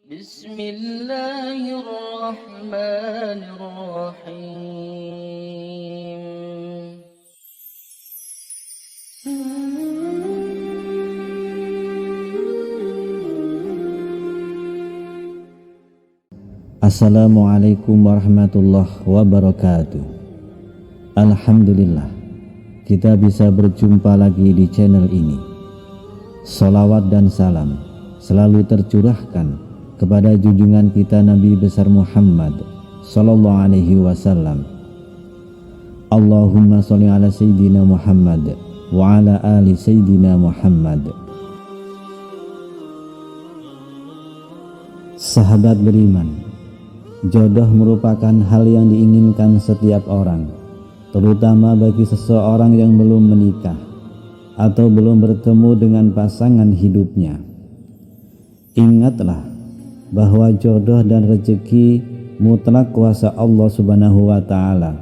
Bismillahirrahmanirrahim. Assalamualaikum warahmatullahi wabarakatuh. Alhamdulillah, kita bisa berjumpa lagi di channel ini. Salawat dan salam selalu tercurahkan kepada junjungan kita Nabi besar Muhammad sallallahu alaihi wasallam. Allahumma sholli ala sayyidina Muhammad wa ala ali sayyidina Muhammad. Sahabat beriman, jodoh merupakan hal yang diinginkan setiap orang, terutama bagi seseorang yang belum menikah atau belum bertemu dengan pasangan hidupnya. Ingatlah bahwa jodoh dan rezeki mutlak kuasa Allah Subhanahu wa Ta'ala.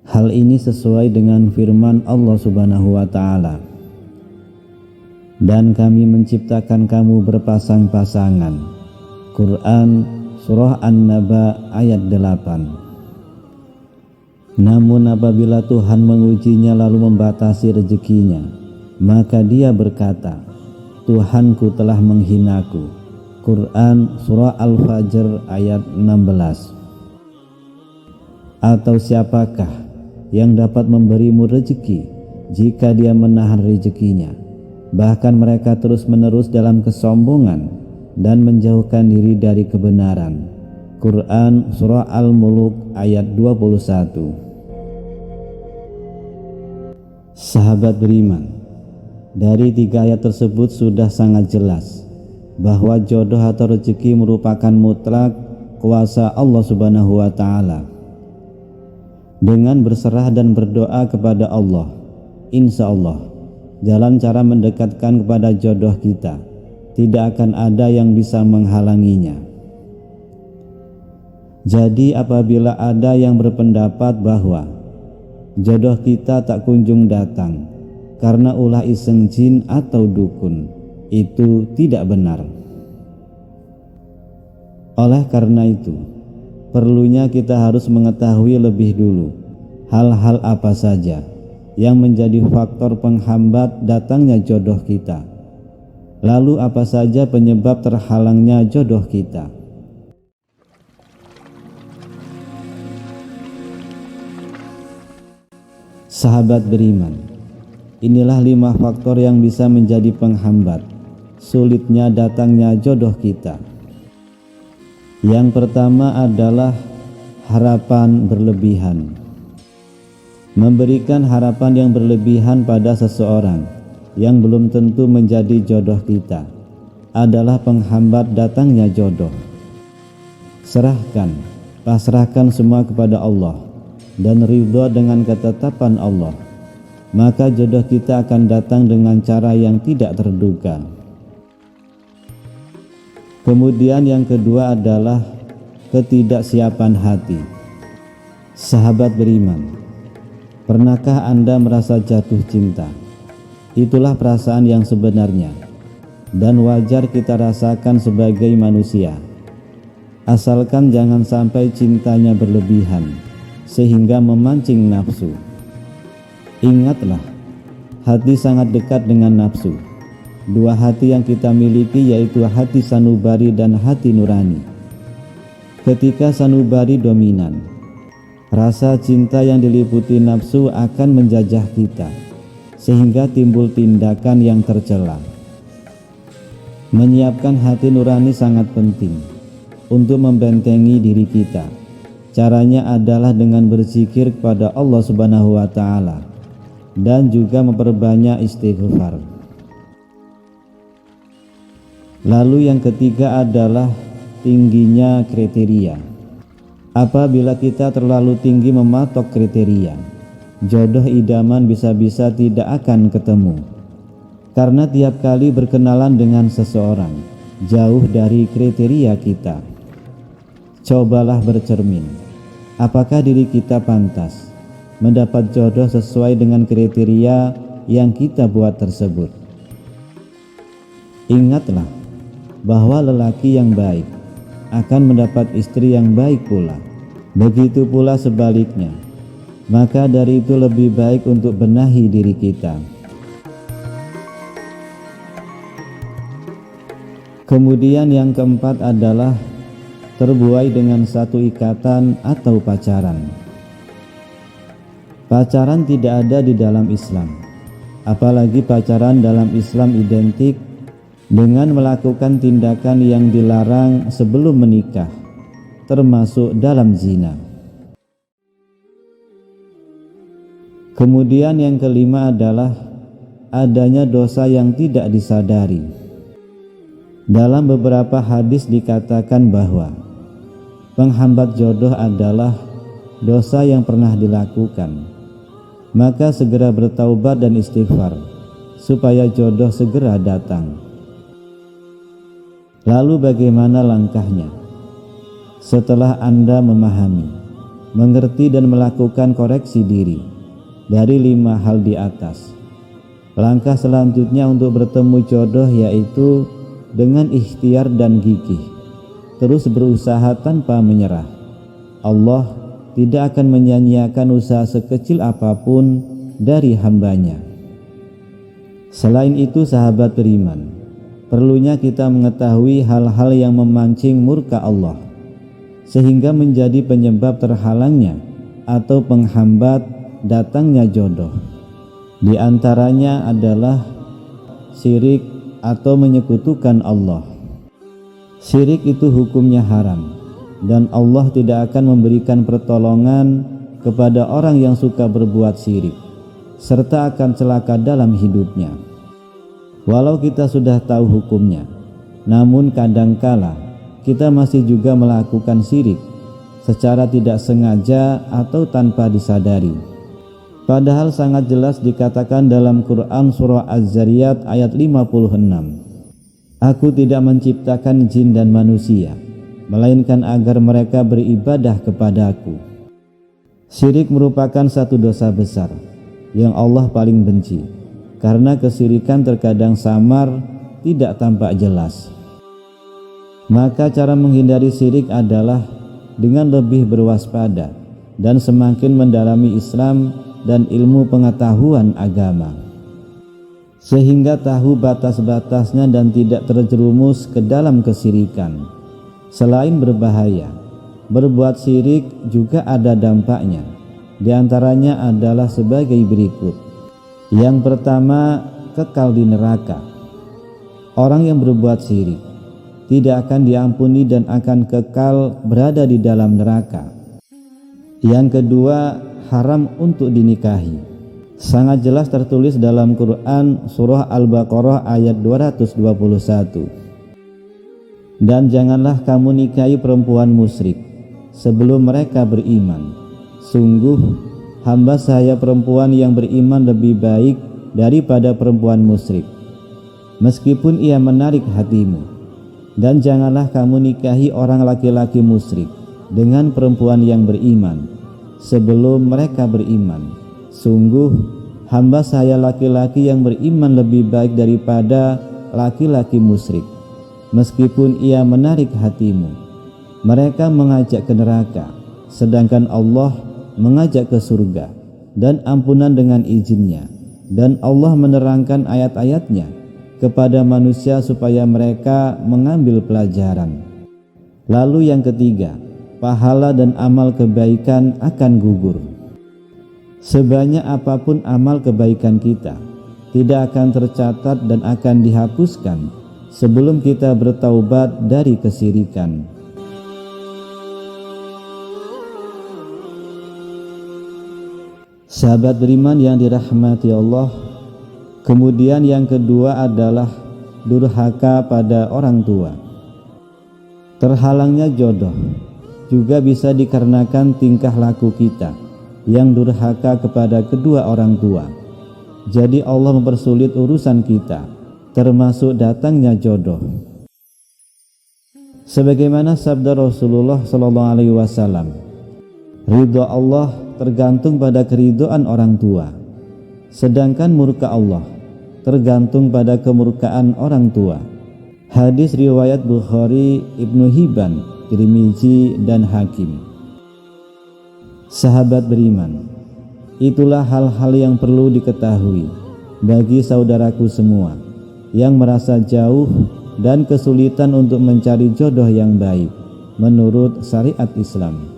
Hal ini sesuai dengan firman Allah Subhanahu wa Ta'ala, dan kami menciptakan kamu berpasang-pasangan. Quran Surah An-Naba ayat 8. Namun apabila Tuhan mengujinya lalu membatasi rezekinya, maka dia berkata, Tuhanku telah menghinaku. Quran Surah Al-Fajr ayat 16. Atau siapakah yang dapat memberimu rezeki jika dia menahan rezekinya? Bahkan mereka terus-menerus dalam kesombongan dan menjauhkan diri dari kebenaran. Quran Surah Al-Muluk ayat 21. Sahabat beriman, dari 3 ayat tersebut sudah sangat jelas bahwa jodoh atau rezeki merupakan mutlak kuasa Allah Subhanahu wa Ta'ala. Dengan berserah dan berdoa kepada Allah, insya Allah jalan cara mendekatkan kepada jodoh kita tidak akan ada yang bisa menghalanginya. Jadi apabila ada yang berpendapat bahwa jodoh kita tak kunjung datang karena ulah iseng jin atau dukun, itu tidak benar. Oleh karena itu, perlunya kita harus mengetahui lebih dulu hal-hal apa saja yang menjadi faktor penghambat datangnya jodoh kita. Lalu apa saja penyebab terhalangnya jodoh kita? Sahabat beriman, inilah 5 faktor yang bisa menjadi penghambat sulitnya datangnya jodoh kita. Yang pertama adalah harapan berlebihan. Memberikan harapan yang berlebihan pada seseorang yang belum tentu menjadi jodoh kita adalah penghambat datangnya jodoh. Pasrahkan semua kepada Allah dan ridho dengan ketetapan Allah, maka jodoh kita akan datang dengan cara yang tidak terduga. Kemudian yang kedua adalah ketidaksiapan hati. Sahabat beriman, pernahkah Anda merasa jatuh cinta? Itulah perasaan yang sebenarnya dan wajar kita rasakan sebagai manusia, asalkan jangan sampai cintanya berlebihan sehingga memancing nafsu. Ingatlah, hati sangat dekat dengan nafsu. 2 hati yang kita miliki yaitu hati sanubari dan hati nurani. Ketika sanubari dominan, rasa cinta yang diliputi nafsu akan menjajah kita, sehingga timbul tindakan yang tercela. Menyiapkan hati nurani sangat penting untuk membentengi diri kita. Caranya adalah dengan berzikir kepada Allah Subhanahu wa Ta'ala dan juga memperbanyak istighfar. Lalu yang ketiga adalah tingginya kriteria. Apabila kita terlalu tinggi mematok kriteria, jodoh idaman bisa-bisa tidak akan ketemu, karena tiap kali berkenalan dengan seseorang jauh dari kriteria kita. Cobalah bercermin, apakah diri kita pantas mendapat jodoh sesuai dengan kriteria yang kita buat tersebut. Ingatlah, bahwa lelaki yang baik akan mendapat istri yang baik pula. Begitu pula sebaliknya. Maka dari itu lebih baik untuk benahi diri kita. Kemudian yang keempat adalah terbuai dengan satu ikatan atau pacaran. Pacaran tidak ada di dalam Islam. Apalagi pacaran dalam Islam identik dengan melakukan tindakan yang dilarang sebelum menikah, termasuk dalam zina. Kemudian yang kelima adalah adanya dosa yang tidak disadari. Dalam beberapa hadis dikatakan bahwa penghambat jodoh adalah dosa yang pernah dilakukan. Maka segera bertaubat dan istighfar supaya jodoh segera datang. Lalu bagaimana langkahnya? Setelah Anda memahami, mengerti dan melakukan koreksi diri dari 5 hal di atas, langkah selanjutnya untuk bertemu jodoh yaitu dengan ikhtiar dan gigih, terus berusaha tanpa menyerah. Allah tidak akan menyia-nyiakan usaha sekecil apapun dari hambanya. Selain itu, sahabat beriman, perlunya kita mengetahui hal-hal yang memancing murka Allah sehingga menjadi penyebab terhalangnya atau penghambat datangnya jodoh. Di antaranya adalah syirik atau menyekutukan Allah. Syirik itu hukumnya haram, dan Allah tidak akan memberikan pertolongan kepada orang yang suka berbuat syirik, serta akan celaka dalam hidupnya. Walau kita sudah tahu hukumnya, namun kadangkala kita masih juga melakukan syirik secara tidak sengaja atau tanpa disadari. Padahal sangat jelas dikatakan dalam Quran surah Az-Zariyat ayat 56, Aku tidak menciptakan jin dan manusia melainkan agar mereka beribadah kepadaku. Syirik merupakan satu dosa besar yang Allah paling benci, karena kesyirikan terkadang samar, tidak tampak jelas. Maka cara menghindari syirik adalah dengan lebih berwaspada dan semakin mendalami Islam dan ilmu pengetahuan agama, sehingga tahu batas-batasnya dan tidak terjerumus ke dalam kesyirikan. Selain berbahaya, berbuat syirik juga ada dampaknya. Di antaranya adalah sebagai berikut. Yang pertama, kekal di neraka. Orang yang berbuat syirik tidak akan diampuni dan akan kekal berada di dalam neraka. Yang kedua, haram untuk dinikahi. Sangat jelas tertulis dalam Quran surah Al-Baqarah ayat 221. Dan janganlah kamu nikahi perempuan musyrik sebelum mereka beriman. Sungguh hamba saya perempuan yang beriman lebih baik daripada perempuan musyrik, meskipun ia menarik hatimu. Dan janganlah kamu nikahi orang laki-laki musyrik dengan perempuan yang beriman sebelum mereka beriman. Sungguh hamba saya laki-laki yang beriman lebih baik daripada laki-laki musyrik, meskipun ia menarik hatimu. Mereka mengajak ke neraka, sedangkan Allah mengajak ke surga dan ampunan dengan izinnya. Dan Allah menerangkan ayat-ayatnya kepada manusia supaya mereka mengambil pelajaran. Lalu yang ketiga, pahala dan amal kebaikan akan gugur. Sebanyak apapun amal kebaikan kita, tidak akan tercatat dan akan dihapuskan sebelum kita bertaubat dari kesyirikan. Sahabat beriman yang dirahmati Allah, kemudian yang kedua adalah durhaka pada orang tua. Terhalangnya jodoh juga bisa dikarenakan tingkah laku kita yang durhaka kepada kedua orang tua. Jadi Allah mempersulit urusan kita, termasuk datangnya jodoh. Sebagaimana sabda Rasulullah SAW, ridha Allah tergantung pada keridhaan orang tua, sedangkan murka Allah tergantung pada kemurkaan orang tua. Hadis riwayat Bukhari, Ibnu Hibban, Tirmizi, dan Hakim. Sahabat beriman, itulah hal-hal yang perlu diketahui bagi saudaraku semua yang merasa jauh dan kesulitan untuk mencari jodoh yang baik menurut syariat Islam.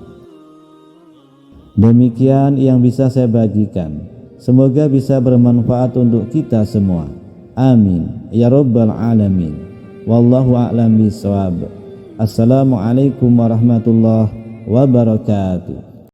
Demikian yang bisa saya bagikan. Semoga bisa bermanfaat untuk kita semua. Amin ya rabbal alamin. Wallahu a'lam bishawab. Assalamualaikum warahmatullahi wabarakatuh.